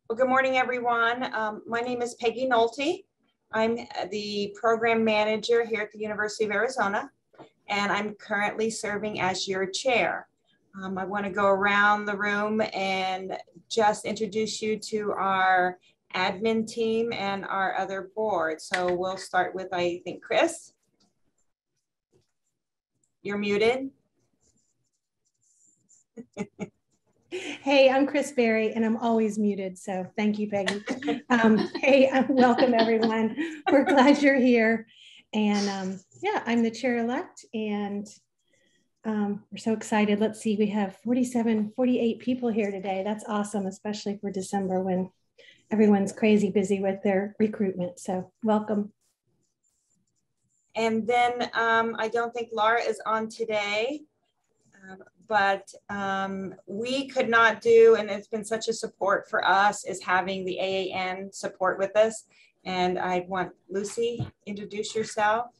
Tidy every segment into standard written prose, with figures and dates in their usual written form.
Well, good morning, everyone. My name is Peggy Nolte. I'm the program manager here at the University of Arizona, and I'm currently serving as your chair. I want to go around the room and just introduce you to our admin team and our other board. So we'll start with, I think, Chris. You're muted. Hey, I'm Chris Berry, and I'm always muted, so thank you, Peggy. Hey, welcome, everyone. We're glad you're here. And yeah, I'm the chair-elect, and we're so excited. Let's see, we have 48 people here today. That's awesome, especially for December when everyone's crazy busy with their recruitment, so welcome. And then I don't think Laura is on today. But we could not do, and it's been such a support for us, is having the AAN support with us. And I want Lucy, introduce yourself.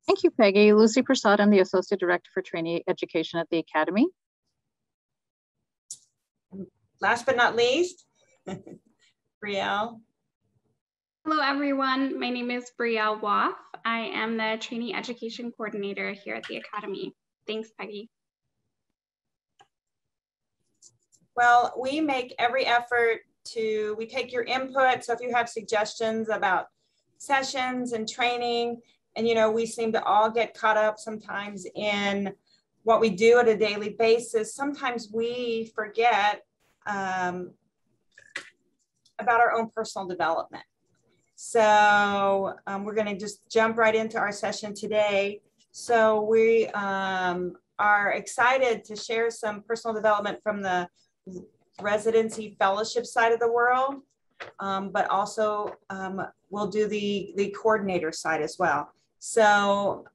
Thank you, Peggy. Lucy Prasad, I'm the Associate Director for Trainee Education at the Academy. Last but not least, Brielle. Hello, everyone. My name is Brielle Waff. I am the Trainee Education Coordinator here at the Academy. Thanks, Peggy. Well, we make every effort to, we take your input. So if you have suggestions about sessions and training, and you know, we seem to all get caught up sometimes in what we do at a daily basis. Sometimes we forget about our own personal development. So we're going to just jump right into our session today. So we are excited to share some personal development from the residency fellowship side of the world, but also we'll do the coordinator side as well. So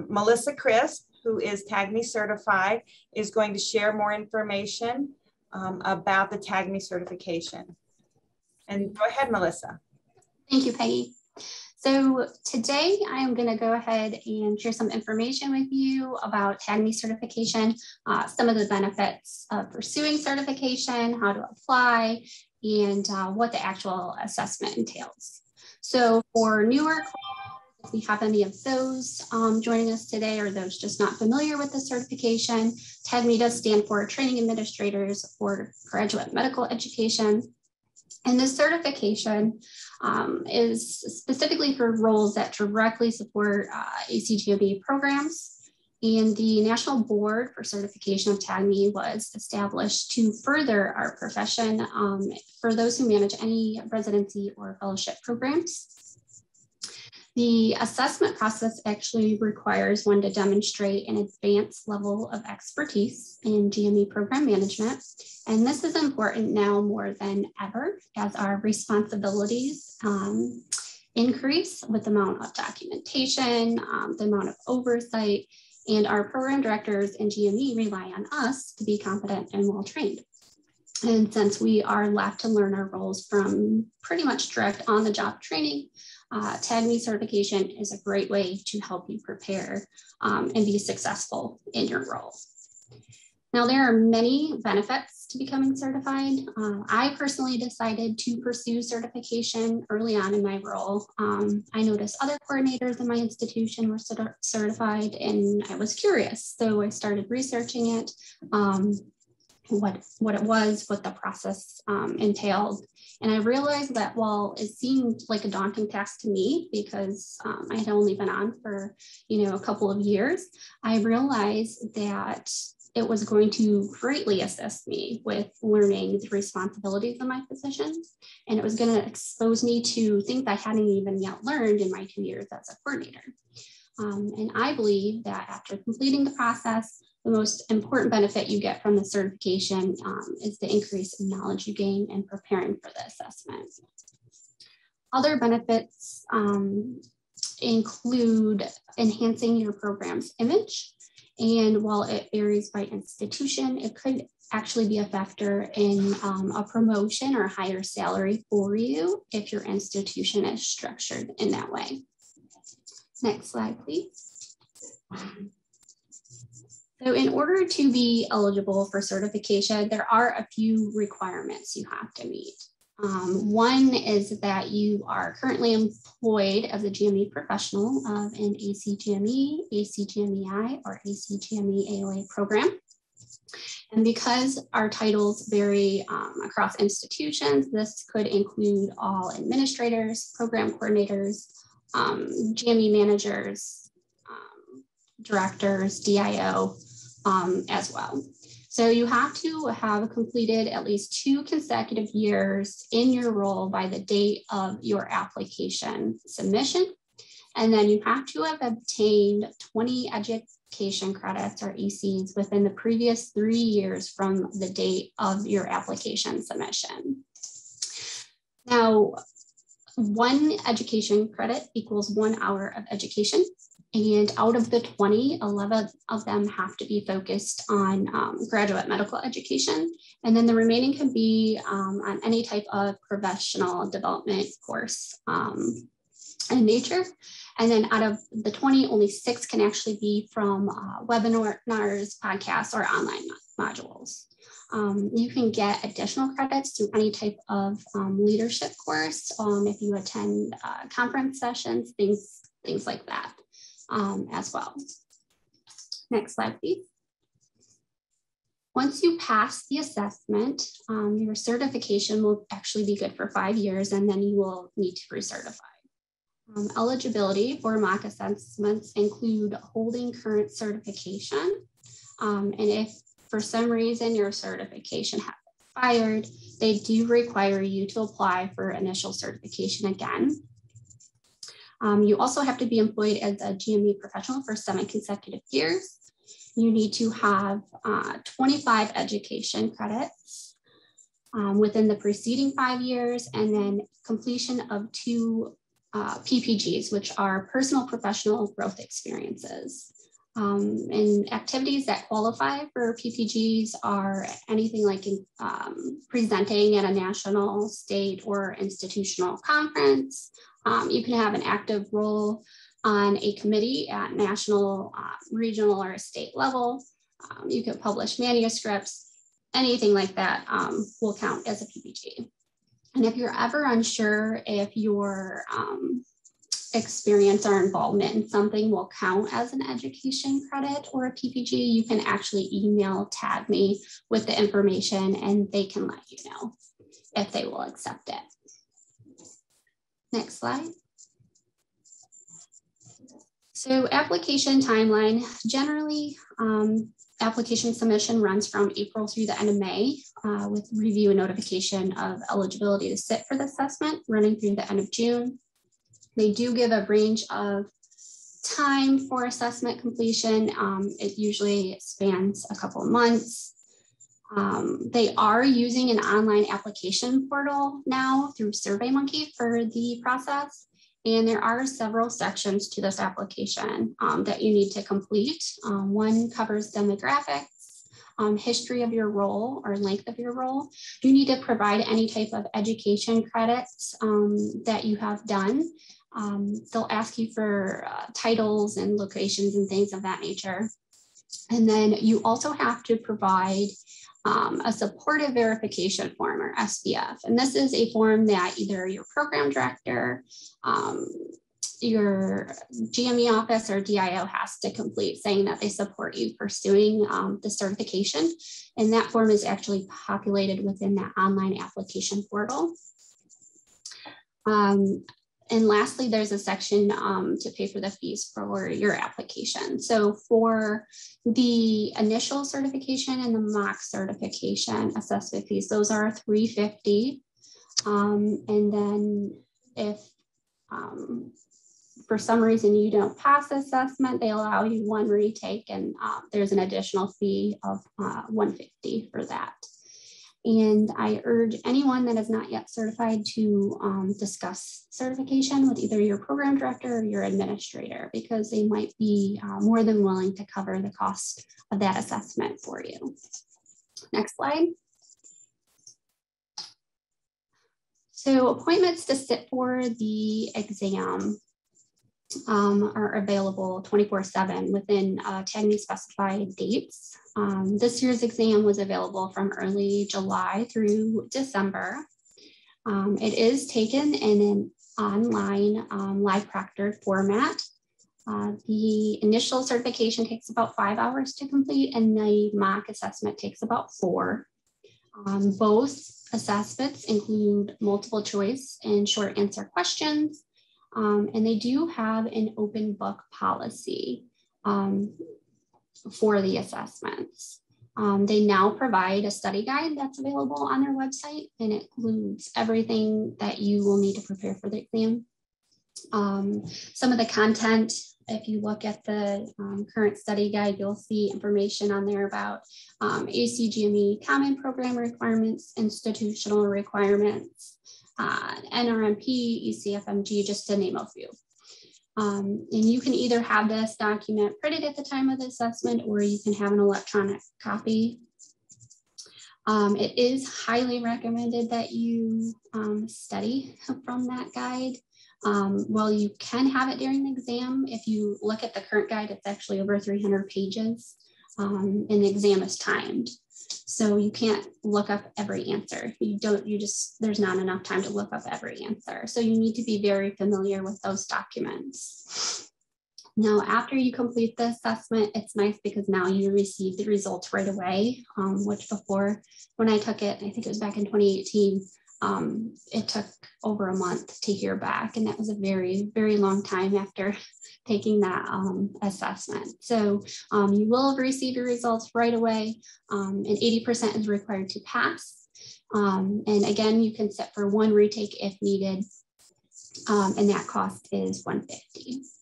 Melissa Crisp, who is TAGME certified, is going to share more information about the TAGME certification. And go ahead, Melissa. Thank you, Peggy. So today I am going to go ahead and share some information with you about TAGME certification, some of the benefits of pursuing certification, how to apply, and what the actual assessment entails. So for newer, if we have any of those joining us today, or those just not familiar with the certification, TAGME does stand for Training Administrators for Graduate Medical Education. And this certification is specifically for roles that directly support ACGME programs. And the National Board for Certification of TAGME was established to further our profession for those who manage any residency or fellowship programs. The assessment process actually requires one to demonstrate an advanced level of expertise in GME program management. And this is important now more than ever as our responsibilities increase with the amount of documentation, the amount of oversight, and our program directors and GME rely on us to be competent and well-trained. And since we are left to learn our roles from pretty much direct on-the-job training, TAGME certification is a great way to help you prepare and be successful in your role. Now, there are many benefits to becoming certified. I personally decided to pursue certification early on in my role. I noticed other coordinators in my institution were certified, and I was curious. So I started researching it, what it was, what the process entailed. And I realized that while it seemed like a daunting task to me because I had only been on for, a couple of years, I realized that it was going to greatly assist me with learning the responsibilities of my position. And it was going to expose me to things I hadn't even yet learned in my 2 years as a coordinator. And I believe that after completing the process, the most important benefit you get from the certification is the increase in knowledge you gain in preparing for the assessment. Other benefits include enhancing your program's image. And while it varies by institution, it could actually be a factor in a promotion or higher salary for you if your institution is structured in that way. Next slide, please. So in order to be eligible for certification, there are a few requirements you have to meet. One is that you are currently employed as a GME professional of an ACGME, ACGMEI, or ACGME AOA program. And because our titles vary across institutions, this could include all administrators, program coordinators, GME managers, directors, DIO as well. So you have to have completed at least 2 consecutive years in your role by the date of your application submission. And then you have to have obtained 20 education credits or ECs within the previous 3 years from the date of your application submission. Now, 1 education credit equals 1 hour of education. And out of the 20, 11 of them have to be focused on graduate medical education. And then the remaining can be on any type of professional development course in nature. And then out of the 20, only 6 can actually be from webinars, podcasts, or online modules. You can get additional credits through any type of leadership course if you attend conference sessions, things like that. As well. Next slide, please. Once you pass the assessment, your certification will actually be good for 5 years, and then you will need to recertify. Eligibility for mock assessments include holding current certification. And if for some reason your certification has expired, they do require you to apply for initial certification again. You also have to be employed as a GME professional for 7 consecutive years. You need to have 25 education credits within the preceding 5 years, and then completion of 2 PPGs, which are personal professional growth experiences. And activities that qualify for PPGs are anything like presenting at a national, state, or institutional conference. You can have an active role on a committee at national, regional, or state level. You can publish manuscripts, anything like that will count as a PPG. And if you're ever unsure if your experience or involvement in something will count as an education credit or a PPG, you can actually tag me with the information, and they can let you know if they will accept it. Next slide. So application timeline, generally application submission runs from April through the end of May with review and notification of eligibility to sit for the assessment running through the end of June. They do give a range of time for assessment completion. It usually spans a couple of months. They are using an online application portal now through SurveyMonkey for the process. And there are several sections to this application that you need to complete. One covers demographics, history of your role or length of your role. You need to provide any type of education credits that you have done. They'll ask you for titles and locations and things of that nature. And then you also have to provide a supportive verification form, or SVF. And this is a form that either your program director, your GME office, or DIO has to complete, saying that they support you pursuing the certification. And that form is actually populated within that online application portal. And lastly, there's a section to pay for the fees for your application. So for the initial certification and the mock certification assessment fees, those are $350. And then if for some reason you don't pass assessment, they allow you 1 retake, and there's an additional fee of $150 for that. And I urge anyone that is not yet certified to discuss certification with either your program director or your administrator, because they might be more than willing to cover the cost of that assessment for you. Next slide. So appointments to sit for the exam. are available 24/7 within TAGME specified dates. This year's exam was available from early July through December. It is taken in an online live proctored format. The initial certification takes about 5 hours to complete, and the mock assessment takes about 4. Both assessments include multiple choice and short answer questions, and they do have an open book policy for the assessments. They now provide a study guide that's available on their website, and it includes everything that you will need to prepare for the exam. Some of the content, if you look at the current study guide, you'll see information on there about ACGME common program requirements, institutional requirements, NRMP, ECFMG, just to name a few. And you can either have this document printed at the time of the assessment, or you can have an electronic copy. It is highly recommended that you study from that guide. While you can have it during the exam, if you look at the current guide, it's actually over 300 pages, and the exam is timed. So you can't look up every answer. There's not enough time to look up every answer. So you need to be very familiar with those documents. Now, after you complete the assessment, it's nice because now you receive the results right away, which before, when I took it, I think it was back in 2018, it took over a month to hear back. And that was a very, very long time after taking that assessment. So you will have received your results right away, and 80% is required to pass. And again, you can set for 1 retake if needed, and that cost is $150.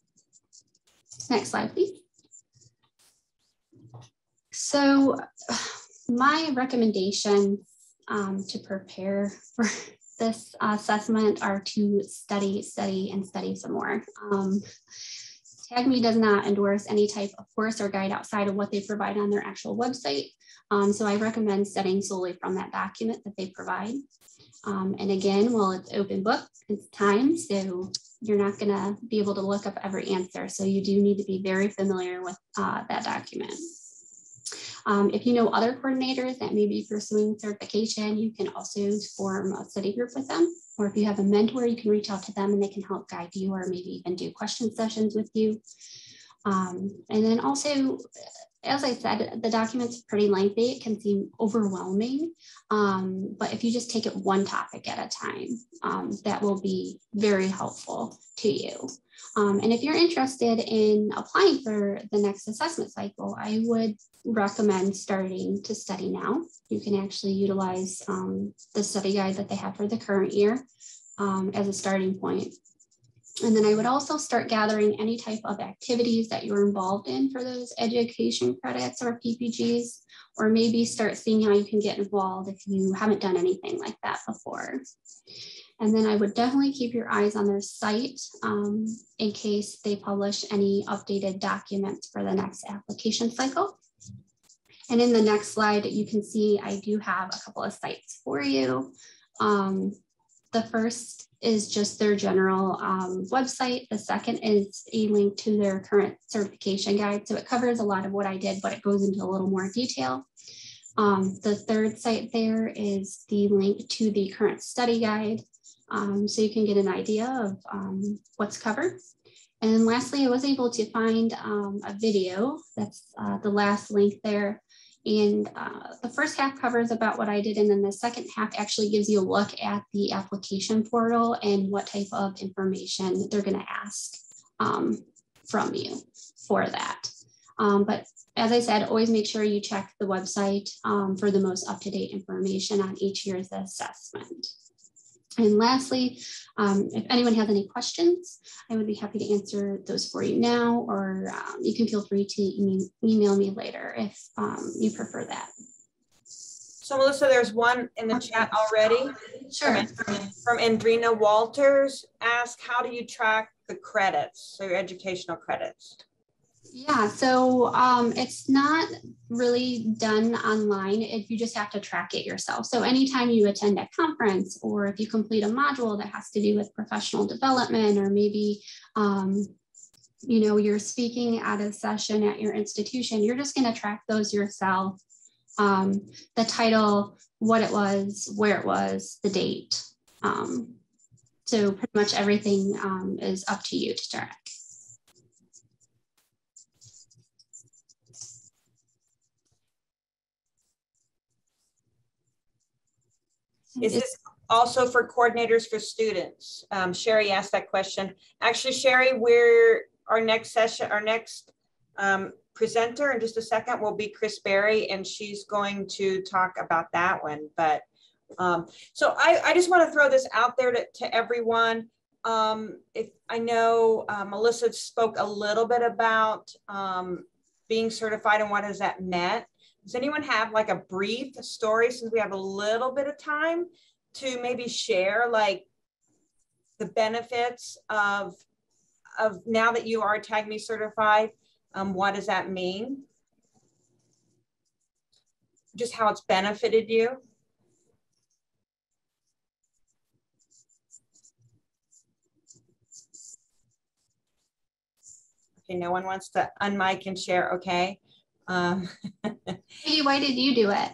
Next slide, please. So my recommendations to prepare for this assessment are to study some more. TAGME does not endorse any type of course or guide outside of what they provide on their actual website. So I recommend studying solely from that document that they provide. And again, while it's open book, it's timed, so you're not gonna be able to look up every answer. So you do need to be very familiar with that document. If you know other coordinators that may be pursuing certification, you can also form a study group with them. Or if you have a mentor, you can reach out to them and they can help guide you, or maybe even do question sessions with you. And then also, as I said, the document's pretty lengthy. It can seem overwhelming, but if you just take it one topic at a time, that will be very helpful to you. And if you're interested in applying for the next assessment cycle, I would recommend starting to study now. You can actually utilize the study guide that they have for the current year as a starting point. And then I would also start gathering any type of activities that you're involved in for those education credits or PPGs, or maybe start seeing how you can get involved if you haven't done anything like that before. And then I would definitely keep your eyes on their site in case they publish any updated documents for the next application cycle. And in the next slide, you can see I do have a couple of sites for you. The first is just their general website. The second is a link to their current certification guide. So it covers a lot of what I did, but it goes into a little more detail. The third site there is the link to the current study guide. So you can get an idea of what's covered. And then lastly, I was able to find a video. That's the last link there. And the first half covers about what I did, and then the second half actually gives you a look at the application portal and what type of information they're going to ask from you for that. But as I said, always make sure you check the website for the most up-to-date information on each year's assessment. And lastly, if anyone has any questions, I would be happy to answer those for you now, or you can feel free to email me later if you prefer that. So Melissa, there's one in the chat already. Sure. From Andrina Walters, ask, how do you track the credits, so your educational credits? Yeah, so it's not really done online. You just have to track it yourself. So anytime you attend a conference, or if you complete a module that has to do with professional development, or maybe you're speaking at a session at your institution, you're just going to track those yourself. The title, what it was, where it was, the date. So pretty much everything is up to you to track. Is this also for coordinators for students? Sherry asked that question. Actually, Sherry, our next presenter in just a second will be Chris Berry, and she's going to talk about that one. But so I just want to throw this out there to everyone. If I know Melissa spoke a little bit about being certified and what has that meant. Does anyone have like a brief story, since we have a little bit of time, to maybe share like the benefits of now that you are TAGME certified? What does that mean? Just how it's benefited you? Okay, no one wants to unmic and share, okay. Hey, why did you do it?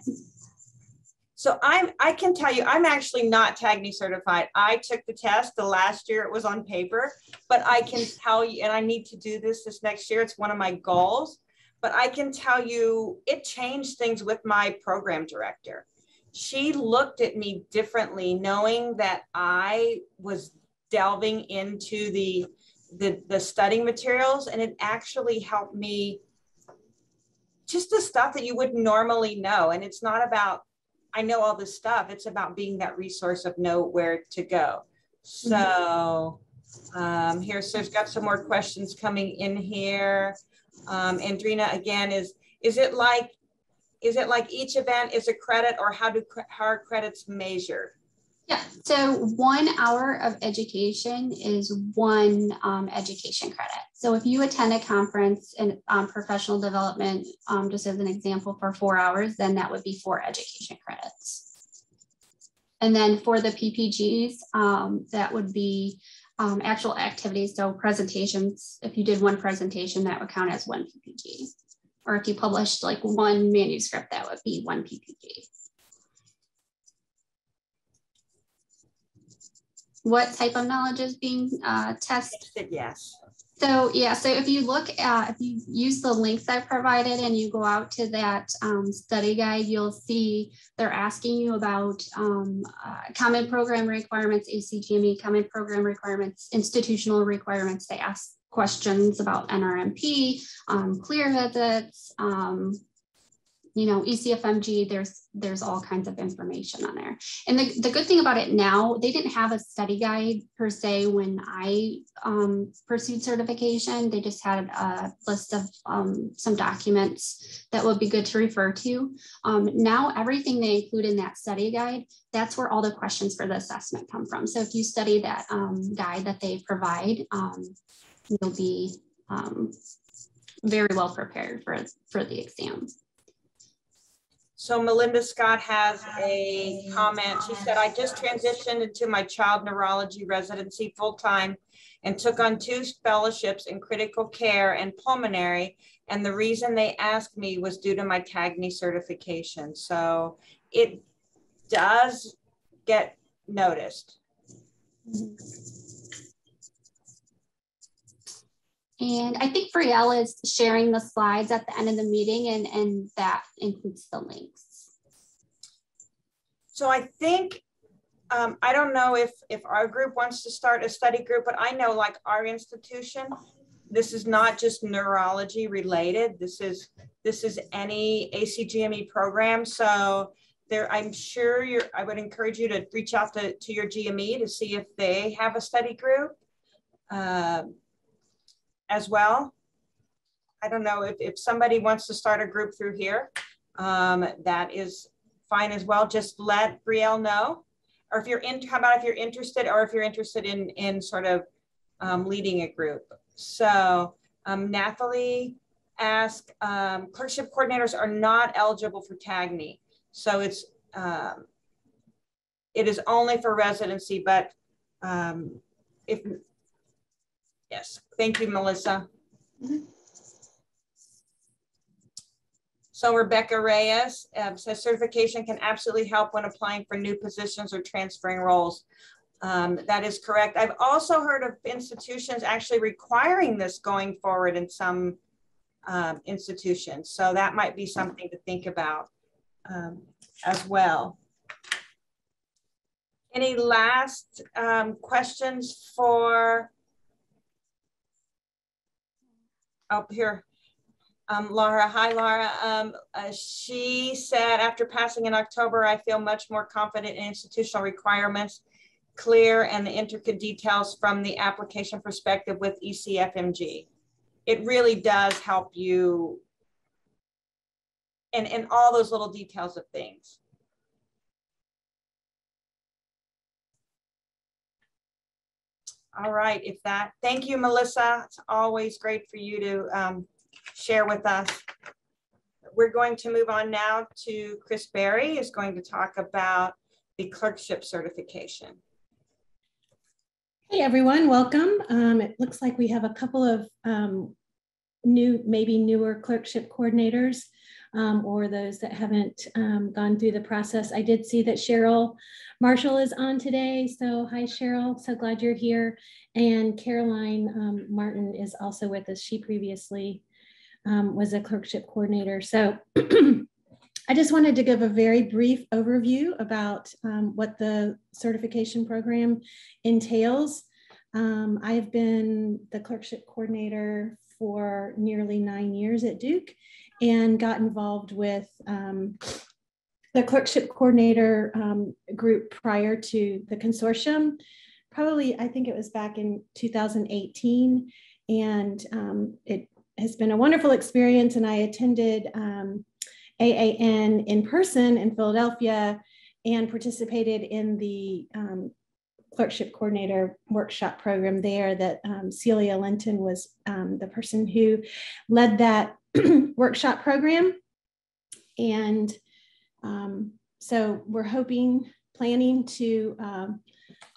So I can tell you, I'm actually not TAGME certified. I took the test the last year, it was on paper, but I can tell you, and I need to do this next year, it's one of my goals, but I can tell you it changed things with my program director. She looked at me differently, knowing that I was delving into the studying materials, and it actually helped me, just the stuff that you wouldn't normally know. And it's not about, I know all this stuff, it's about being that resource of know where to go. So here, so I've got some more questions coming in here. Andrina, again, is it like each event is a credit, or how are credits measured? Yeah, so 1 hour of education is 1 education credit. So if you attend a conference in professional development, just as an example, for 4 hours, then that would be 4 education credits. And then for the PPGs, that would be actual activities. So presentations, if you did 1 presentation, that would count as 1 PPG. Or if you published like 1 manuscript, that would be 1 PPG. What type of knowledge is being tested? Yes. So yeah, so if you look at, if you use the links I provided and you go out to that study guide, you'll see they're asking you about common program requirements, ACGME, common program requirements, institutional requirements. They ask questions about NRMP, clear visits, ECFMG, there's all kinds of information on there. And the good thing about it now, they didn't have a study guide per se when I pursued certification. They just had a list of some documents that would be good to refer to. Now everything they include in that study guide, that's where all the questions for the assessment come from. So if you study that guide that they provide, you'll be very well prepared for the exam. So Melinda Scott has a comment. She said, I just transitioned into my child neurology residency full-time and took on 2 fellowships in critical care and pulmonary. And the reason they asked me was due to my TAGME certification. So it does get noticed. And I think Brielle is sharing the slides at the end of the meeting, and that includes the links. So I think, I don't know if our group wants to start a study group, but I know like our institution, this is not just neurology related. This is any ACGME program. So I'm sure I would encourage you to reach out to your GME to see if they have a study group. As well. I don't know if somebody wants to start a group through here, that is fine as well. Just let Brielle know, or if you're how about if you're interested, or if you're interested in sort of leading a group. So Nathalie asked, clerkship coordinators are not eligible for TAGME. So it is only for residency, but yes, thank you, Melissa. So Rebecca Reyes says certification can absolutely help when applying for new positions or transferring roles. That is correct. I've also heard of institutions actually requiring this going forward in some institutions. So that might be something to think about as well. Any last questions for, up here? Laura, hi Laura. She said, after passing in October, I feel much more confident in institutional requirements, clear and the intricate details from the application perspective with ECFMG. It really does help you in all those little details of things. All right, thank you, Melissa. It's always great for you to share with us. We're going to move on now to Chris Berry, who's going to talk about the clerkship certification. Hey everyone, welcome. It looks like we have a couple of maybe newer clerkship coordinators or those that haven't gone through the process. I did see that Cheryl Marshall is on today. So hi Cheryl, so glad you're here. And Caroline Martin is also with us. She previously was a clerkship coordinator. So I just wanted to give a very brief overview about what the certification program entails. I have been the clerkship coordinator for nearly 9 years at Duke and got involved with the clerkship coordinator group prior to the consortium. Probably, I think it was back in 2018. And it has been a wonderful experience. And I attended AAN in person in Philadelphia and participated in the clerkship coordinator workshop program there that Celia Linton was the person who led that workshop program. And so we're planning to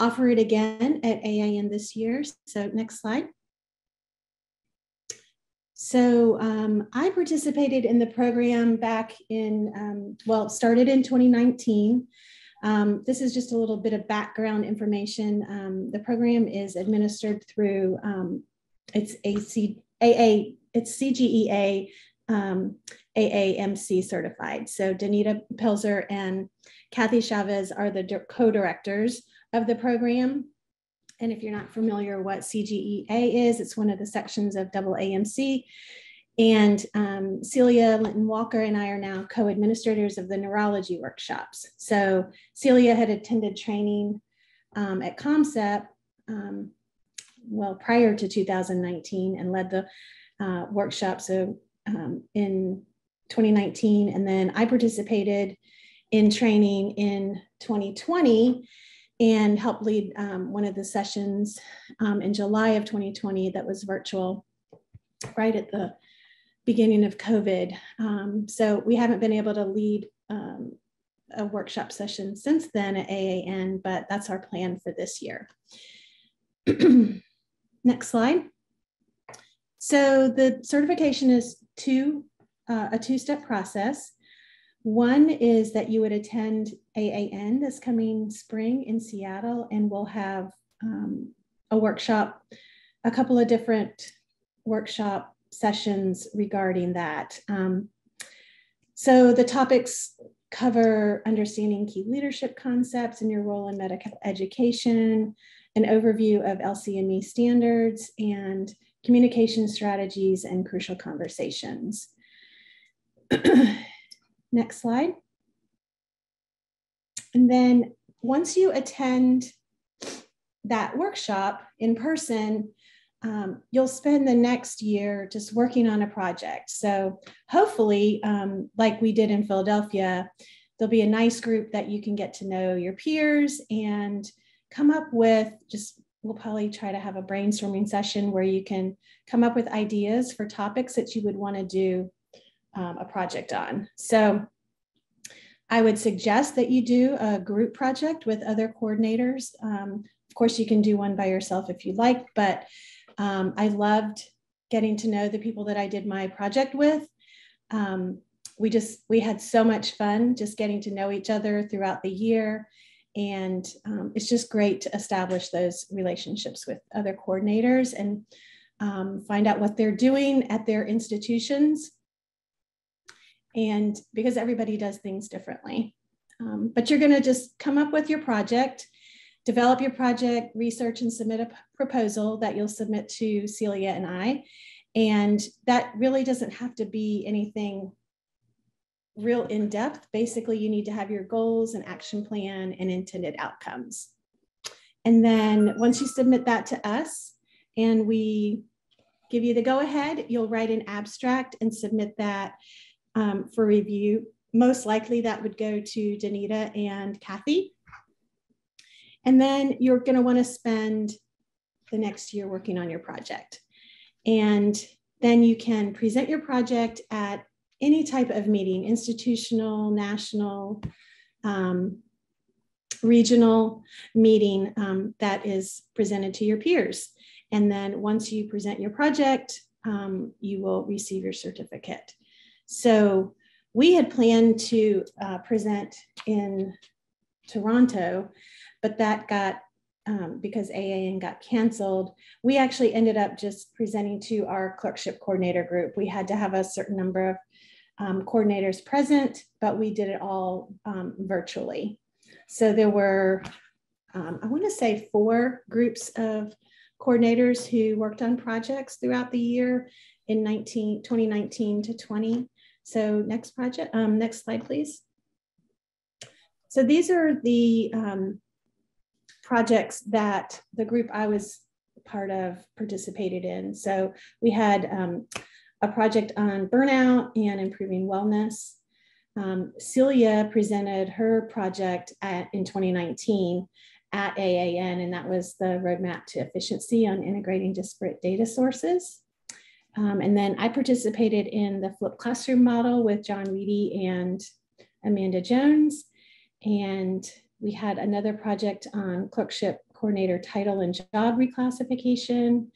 offer it again at AAN this year. So next slide. So I participated in the program back in, well, it started in 2019. This is just a little bit of background information. The program is administered through, it's CGEA AAMC certified. So Danita Pilzer and Kathy Chavez are the co-directors of the program. And if you're not familiar what CGEA is, it's one of the sections of AAMC. And Celia Linton Walker and I are now co-administrators of the neurology workshops. So Celia had attended training at ComCEP, well, prior to 2019 and led the workshop. So in 2019, and then I participated in training in 2020 and helped lead one of the sessions in July of 2020 that was virtual, right at the beginning of COVID. So we haven't been able to lead a workshop session since then at AAN, but that's our plan for this year. Next slide. So the certification is a two-step process. One is that you would attend AAN this coming spring in Seattle, and we'll have a workshop, a couple of different workshop sessions regarding that. So the topics cover understanding key leadership concepts and your role in medical education, an overview of LCME standards, and communication strategies and crucial conversations. Next slide. And then once you attend that workshop in person, you'll spend the next year just working on a project. So hopefully, like we did in Philadelphia, there'll be a nice group that you can get to know your peers and come up with we'll probably try to have a brainstorming session where you can come up with ideas for topics that you would want to do a project on. So I would suggest that you do a group project with other coordinators. Of course, you can do one by yourself if you like, but I loved getting to know the people that I did my project with. We had so much fun just getting to know each other throughout the year. And it's just great to establish those relationships with other coordinators and find out what they're doing at their institutions. And because everybody does things differently. But you're gonna just come up with your project, develop your project, research and submit a proposal that you'll submit to Celia and I. And that really doesn't have to be anything real in depth. Basically, you need to have your goals, an action plan, and intended outcomes. And then once you submit that to us and we give you the go ahead, you'll write an abstract and submit that for review. Most likely that would go to Danita and Kathy. And then you're going to want to spend the next year working on your project. And then you can present your project at any type of meeting, institutional, national, regional meeting that is presented to your peers. And then once you present your project, you will receive your certificate. So we had planned to present in Toronto, but that got, because AAN got canceled, we actually ended up just presenting to our clerkship coordinator group. We had to have a certain number of coordinators present, but we did it all virtually. So there were, I want to say 4 groups of coordinators who worked on projects throughout the year in 2019 to 20. So next slide, please. So these are the projects that the group I was part of participated in. So we had a project on burnout and improving wellness. Celia presented her project in 2019 at AAN, and that was the roadmap to efficiency on integrating disparate data sources. And then I participated in the flipped classroom model with John Reedy and Amanda Jones. And we had another project on clerkship coordinator title and job reclassification,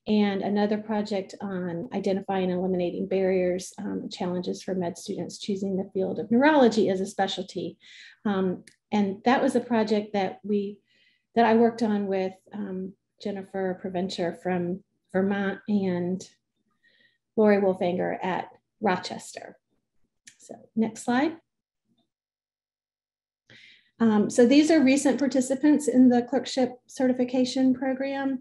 and another project on identifying and eliminating barriers, challenges for med students choosing the field of neurology as a specialty. And that was a project that I worked on with Jennifer Preventure from Vermont and Lori Wolfanger at Rochester. So next slide. So these are recent participants in the clerkship certification program.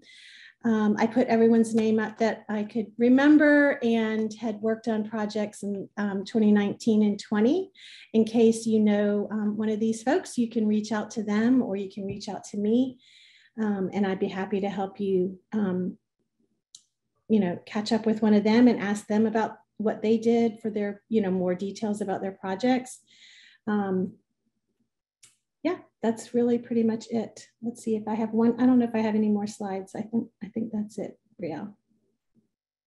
I put everyone's name up that I could remember and had worked on projects in 2019 and 20. In case you know one of these folks, you can reach out to them or you can reach out to me, and I'd be happy to help you catch up with one of them and ask them about what they did for their, more details about their projects. Yeah, that's really pretty much it. Let's see if I have one. I don't know if I have any more slides. I think that's it, Brielle.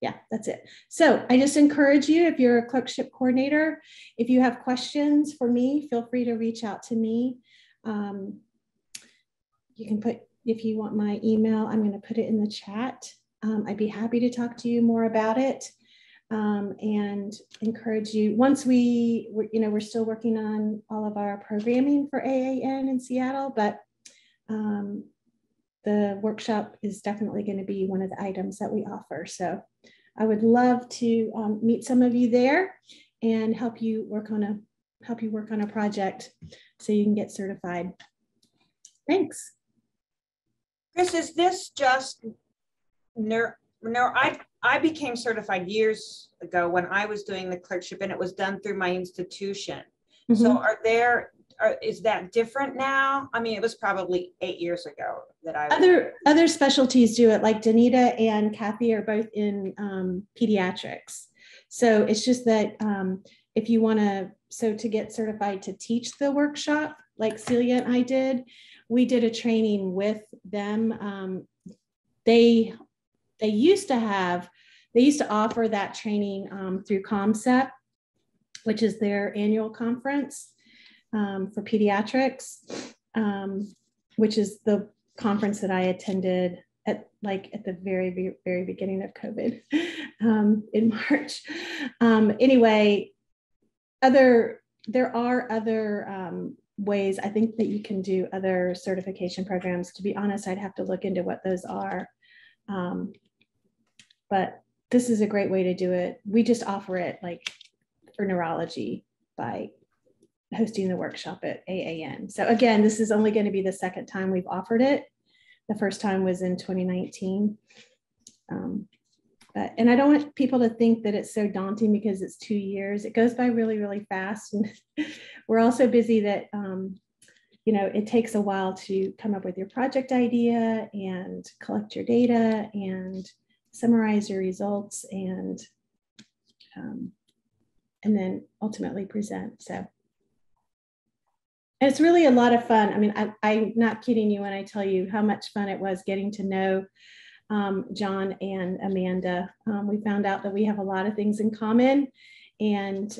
Yeah, that's it. So I just encourage you, if you're a clerkship coordinator, if you have questions for me, feel free to reach out to me. You can put, if you want my email, I'm going to put it in the chat. I'd be happy to talk to you more about it, and encourage you. Once we're still working on all of our programming for AAN in Seattle, but the workshop is definitely going to be one of the items that we offer. So I would love to meet some of you there and help you work on a project so you can get certified. Thanks. Chris, is this just I became certified years ago when I was doing the clerkship, and it was done through my institution. Mm-hmm. So is that different now? I mean, it was probably 8 years ago that other specialties do it, like Danita and Kathy are both in pediatrics. So it's just that if you want to get certified to teach the workshop, like Celia and I did, we did a training with them. They used to offer that training through ComCEP, which is their annual conference for pediatrics, which is the conference that I attended at the very, very beginning of COVID in March. Anyway, there are other ways I think that you can do other certification programs. To be honest, I'd have to look into what those are. But this is a great way to do it. We just offer it like for neurology by hosting the workshop at AAN. So again, this is only going to be the second time we've offered it. The first time was in 2019. And I don't want people to think that it's so daunting because it's 2 years. It goes by really, really fast. And we're also busy that, you know, it takes a while to come up with your project idea and collect your data and summarize your results and then ultimately present. So, and it's really a lot of fun. I mean, I'm not kidding you when I tell you how much fun it was getting to know John and Amanda. We found out that we have a lot of things in common, and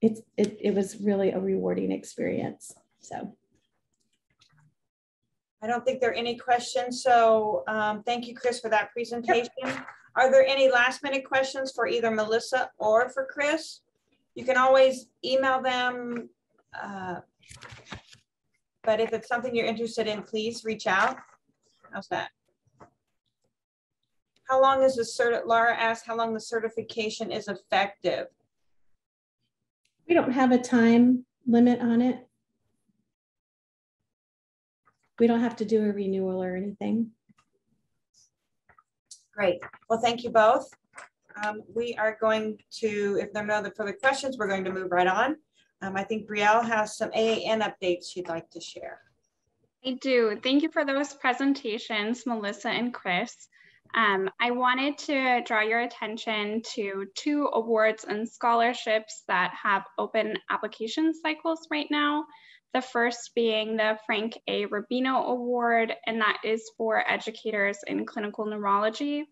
it was really a rewarding experience. So. I don't think there are any questions. So thank you, Chris, for that presentation. Yep. Are there any last minute questions for either Melissa or for Chris? You can always email them. But if it's something you're interested in, please reach out. How's that? How long is the Laura asked how long the certification is effective? We don't have a time limit on it. We don't have to do a renewal or anything. Great. Well, thank you both. We are going to, if there are no other further questions, we're going to move right on. I think Brielle has some AAN updates she'd like to share. I do. Thank you for those presentations, Melissa and Chris. I wanted to draw your attention to 2 awards and scholarships that have open application cycles right now. The first being the Frank A. Rubino Award, and that is for educators in clinical neurology.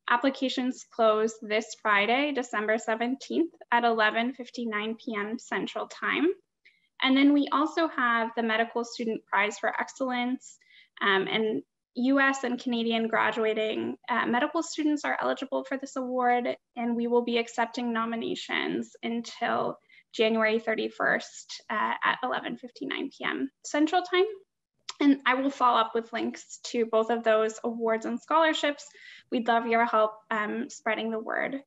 Applications close this Friday, December 17th at 11:59 p.m. Central Time. And then we also have the Medical Student Prize for Excellence, and US and Canadian graduating medical students are eligible for this award, and we will be accepting nominations until January 31st at 11:59 p.m. Central Time. And I will follow up with links to both of those awards and scholarships. We'd love your help spreading the word.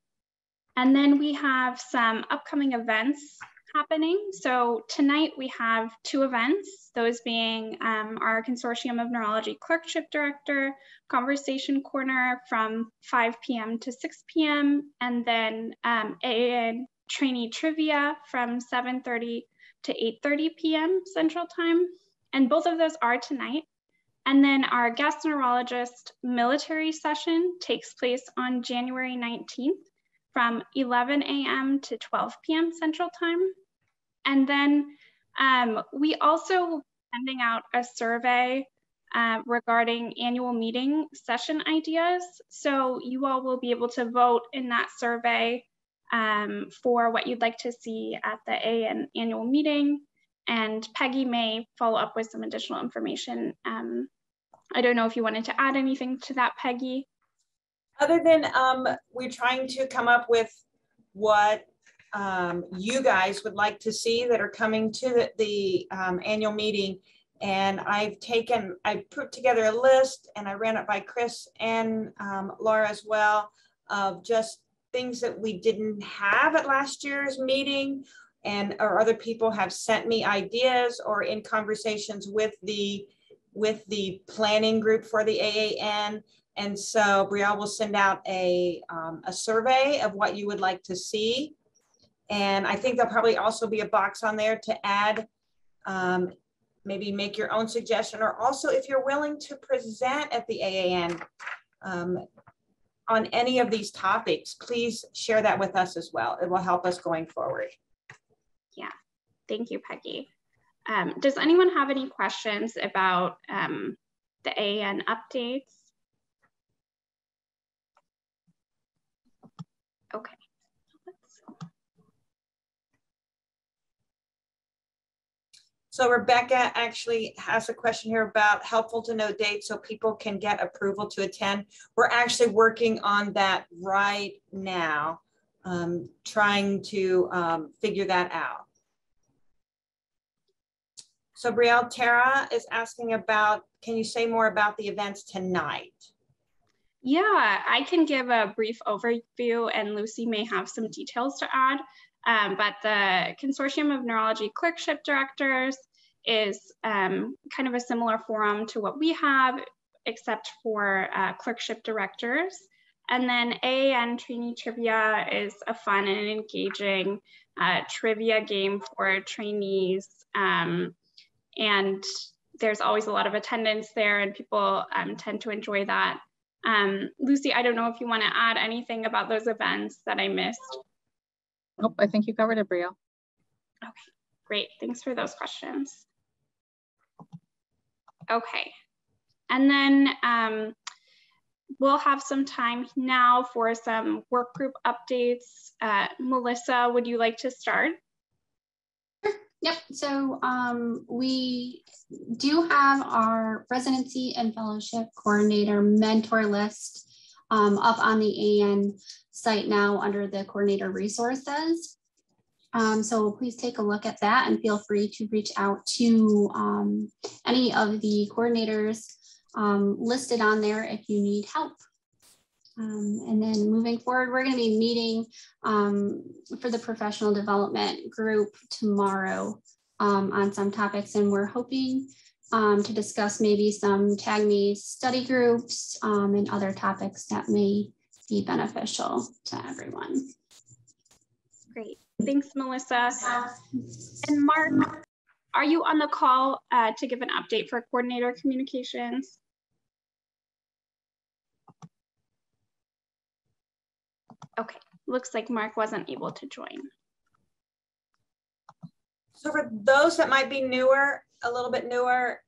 And then we have some upcoming events happening. So tonight we have 2 events, those being our Consortium of Neurology Clerkship Director Conversation Corner from 5 p.m. to 6 p.m. and then AAN Trainee Trivia from 7:30 to 8:30 p.m. Central Time. And both of those are tonight. And then our guest neurologist military session takes place on January 19th from 11 a.m. to 12 p.m. Central Time. And then we also will be sending out a survey regarding annual meeting session ideas. So you all will be able to vote in that survey for what you'd like to see at the AAN annual meeting. And Peggy may follow up with some additional information. I don't know if you wanted to add anything to that, Peggy. Other than we're trying to come up with what you guys would like to see that are coming to the annual meeting. And I put together a list and I ran it by Chris and Laura as well of just things that we didn't have at last year's meeting, or other people have sent me ideas or in conversations with the planning group for the AAN. And so Brielle will send out a survey of what you would like to see. And I think there'll probably also be a box on there to add, maybe make your own suggestion, or also if you're willing to present at the AAN on any of these topics, please share that with us as well. It will help us going forward. Yeah, thank you, Peggy. Does anyone have any questions about the AAN updates? Okay. So Rebecca actually has a question here about helpful to know dates so people can get approval to attend. We're actually working on that right now, trying to figure that out. So Brielle, Tara is asking about, can you say more about the events tonight? Yeah, I can give a brief overview and Lucy may have some details to add. But the Consortium of Neurology Clerkship Directors is kind of a similar forum to what we have, except for clerkship directors. And then AAN Trainee Trivia is a fun and engaging trivia game for trainees. And there's always a lot of attendance there and people tend to enjoy that. Lucy, I don't know if you want to add anything about those events that I missed. Nope, I think you covered it, Brielle. Okay, great. Thanks for those questions. Okay, and then we'll have some time now for some work group updates. Melissa, would you like to start? Yep, so we do have our residency and fellowship coordinator mentor list up on the AN site now under the coordinator resources. So please take a look at that and feel free to reach out to any of the coordinators listed on there if you need help. And then moving forward, we're going to be meeting for the professional development group tomorrow on some topics, and we're hoping to discuss maybe some TAGME study groups and other topics that may be beneficial to everyone. Great, thanks, Melissa. And Mark, are you on the call to give an update for coordinator communications? Okay, looks like Mark wasn't able to join. So for those that might be newer, a little bit newer,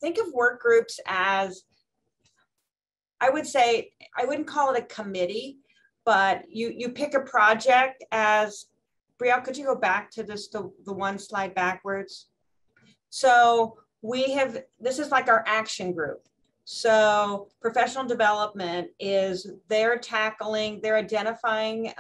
think of work groups as, I would say, I wouldn't call it a committee, but you pick a project as, Brielle, could you go back to this, the one slide backwards? So we have, this is like our action group. So professional development is they're identifying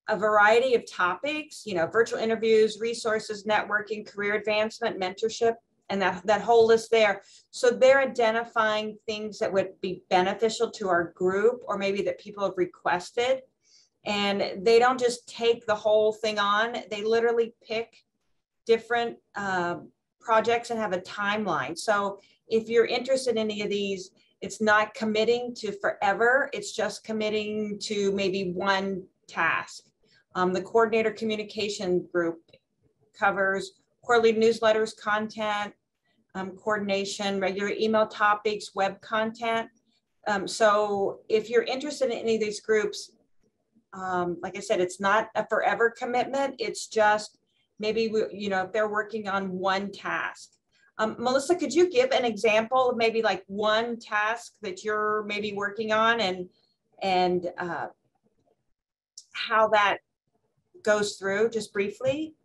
a variety of topics, you know, virtual interviews, resources, networking, career advancement, mentorship, and that whole list there. So they're identifying things that would be beneficial to our group or maybe that people have requested. And they don't just take the whole thing on, they literally pick different projects and have a timeline. So if you're interested in any of these, it's not committing to forever, it's just committing to maybe one task. The coordinator communication group covers quarterly newsletters, content, coordination, regular email topics, web content. So if you're interested in any of these groups, like I said, it's not a forever commitment, it's just maybe, you know, if they're working on one task. Melissa, could you give an example of maybe like one task that you're maybe working on and how that goes through just briefly?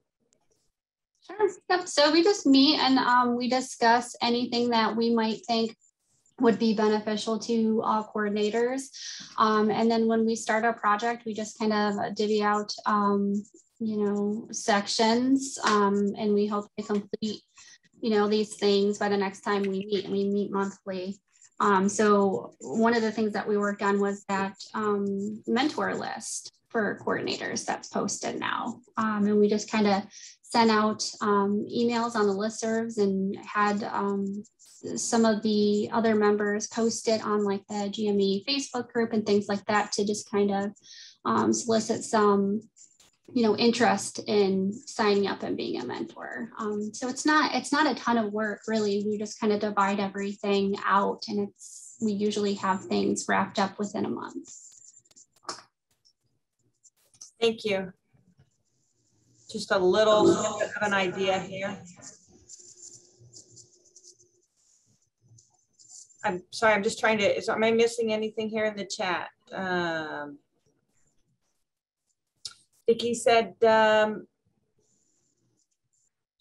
Sure. Yep. So we just meet and we discuss anything that we might think would be beneficial to all coordinators. And then when we start a project, we just kind of divvy out, you know, sections and we hope to complete, you know, these things by the next time we meet, and we meet monthly. So one of the things that we worked on was that mentor list for coordinators that's posted now. And we just kind of sent out emails on the listservs and had some of the other members posted on like the GME Facebook group and things like that to just kind of solicit some, you know, interest in signing up and being a mentor. So it's not a ton of work really. We just kind of divide everything out, and we usually have things wrapped up within a month. Thank you. Just a little bit of an idea here. I'm sorry, I'm just trying to, am I missing anything here in the chat? Vicki said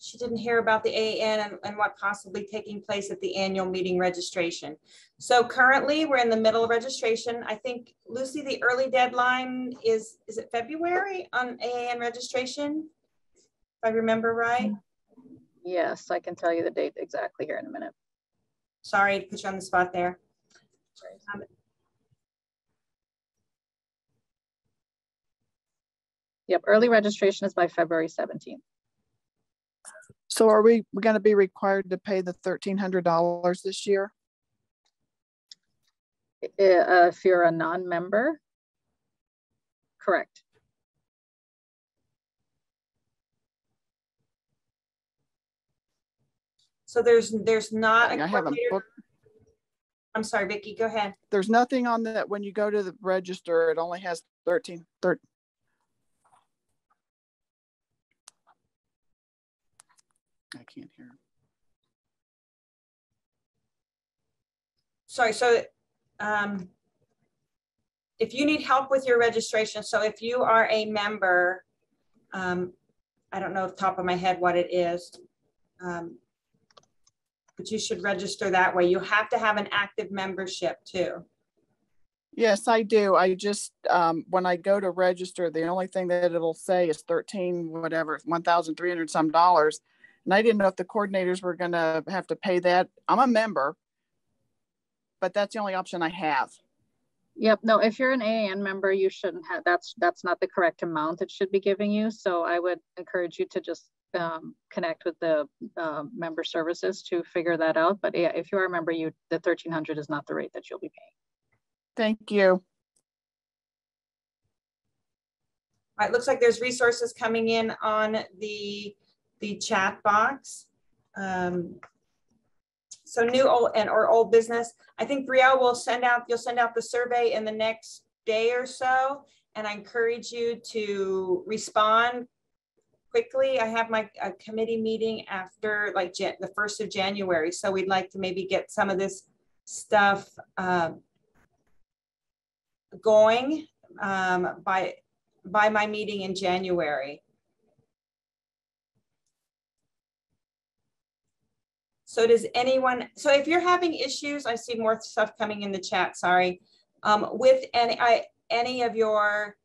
she didn't hear about the AAN and what possibly taking place at the annual meeting registration. So currently we're in the middle of registration. I think, Lucy, the early deadline is it February on AAN registration? If I remember right. Yes, I can tell you the date exactly here in a minute. Sorry to put you on the spot there. Yep, early registration is by February 17th. So are we going to be required to pay the $1,300 this year? If you're a non-member, correct. So there's not a I haven't booked. I'm sorry, Vicki, go ahead. There's nothing on that when you go to the register, it only has 13. I can't hear. Sorry, so if you need help with your registration, so if you are a member, I don't know off the top of my head what it is, but you should register that way. You have to have an active membership too. Yes, I do. I just, when I go to register, the only thing that it'll say is $1,300 some dollars. And I didn't know if the coordinators were going to have to pay that. I'm a member, but that's the only option I have. Yep. No, if you're an AAN member, you shouldn't have, that's not the correct amount it should be giving you. So I would encourage you to just connect with the member services to figure that out. But yeah, if you are a member, the $1,300 is not the rate that you'll be paying. Thank you. All right, looks like there's resources coming in on the chat box. So new or old business. I think Brielle will you'll send out the survey in the next day or so. And I encourage you to respond quickly. I have my committee meeting after like the 1st of January. So we'd like to maybe get some of this stuff going by my meeting in January. So does anyone, so if you're having issues, I see more stuff coming in the chat, sorry, with any of your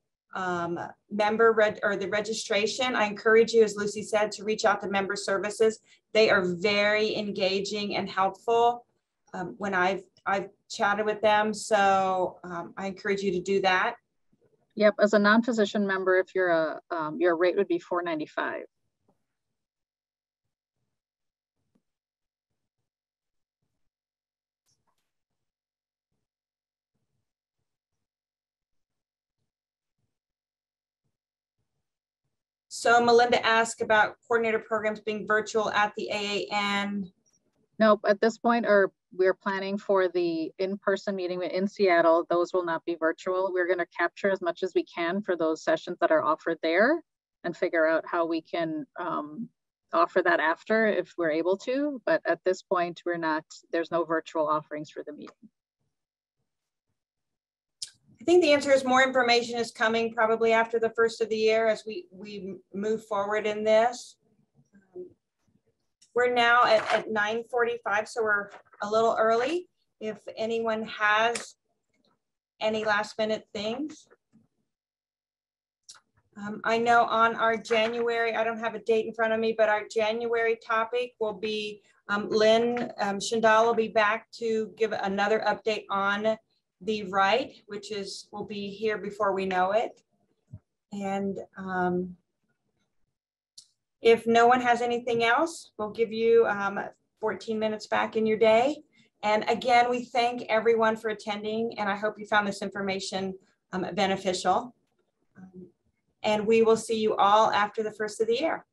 member or the registration, I encourage you, as Lucy said, to reach out to member services. They are very engaging and helpful when I've chatted with them. So I encourage you to do that. Yep, as a non-physician member, if you're your rate would be $495. So Melinda asked about coordinator programs being virtual at the AAN. Nope, at this point, we're planning for the in-person meeting in Seattle. Those will not be virtual. We're going to capture as much as we can for those sessions that are offered there and figure out how we can offer that after if we're able to. But at this point, there's no virtual offerings for the meeting. I think the answer is more information is coming probably after the 1st of the year as we move forward in this. We're now at 9:45, so we're a little early. If anyone has any last minute things. I know on our January, I don't have a date in front of me, but our January topic will be Lynn Shindal will be back to give another update on the right, which will be here before we know it. And if no one has anything else, we'll give you 14 minutes back in your day. And again, we thank everyone for attending, and I hope you found this information beneficial. And we will see you all after the 1st of the year.